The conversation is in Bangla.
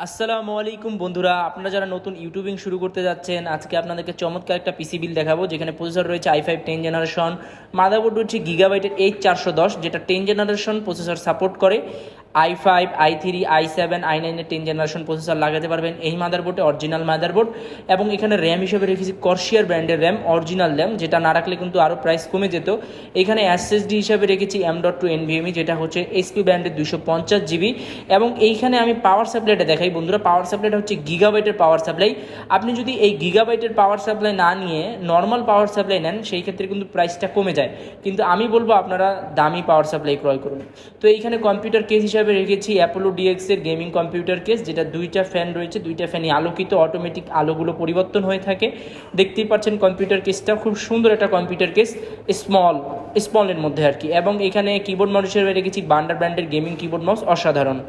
আসসালামু আলাইকুম বন্ধুরা, আপনারা যারা নতুন ইউটিউবিং শুরু করতে যাচ্ছেন, আজকে আপনাদেরকে চমৎকার একটা পিসি বিল দেখাবো যেখানে প্রসেসর রয়েছে i5 10 জেনারেশন, মাদারবোর্ড রয়েছে গিগাবাইটের H410 যেটা 10 জেনারেশন প্রসেসর সাপোর্ট করে। i5, i3, i7, i9 এর 10 জেনারেশন প্রসেসর লাগাতে পারবেন এই মাদারবোর্ডে, অরিজিনাল মাদারবোর্ড। এবং এখানে র্যাম হিসেবে রেখেছি কর্সিয়ার ব্র্যান্ডের র্যাম, অরিজিনাল র্যাম, যেটা না রাখলে কিন্তু আরও প্রাইস কমে যেত। এখানে এসএসডি হিসাবে রেখেছি M.2 NVMe, যেটা হচ্ছে HP ব্র্যান্ডের 250 GB। এবং এইখানে আমি পাওয়ার সাপ্লাইটা দেখাই বন্ধুরা, পাওয়ার সাপ্লাইটা হচ্ছে গিগাবাইটের পাওয়ার সাপ্লাই। আপনি যদি এই গিগাবাইটের পাওয়ার সাপ্লাই না নিয়ে নর্মাল পাওয়ার সাপ্লাই নেন, সেই ক্ষেত্রে কিন্তু প্রাইসটা কমে যায়, কিন্তু আমি বলবো আপনারা দামি পাওয়ার সাপ্লাই ক্রয় করুন। তো এইখানে কম্পিউটার কেস হিসাবে রেখেছি অ্যাপোলো ডিএক্স এর গেমিং কম্পিউটার কেস, যেটা দুইটা ফ্যান রয়েছে, দুইটা ফ্যানই আলোকিত, অটোমেটিক আলোগুলো পরিবর্তন হয়ে থাকে। দেখতেই পাচ্ছেন কম্পিউটার কেসটা খুব সুন্দর একটা কম্পিউটার কেস, স্মলের মধ্যে আর কি। এবং এখানে কিবোর্ড মাউস হিসেবে রেখেছি বান্ডার ব্র্যান্ডের গেমিং কিবোর্ড মাউস, অসাধারণ।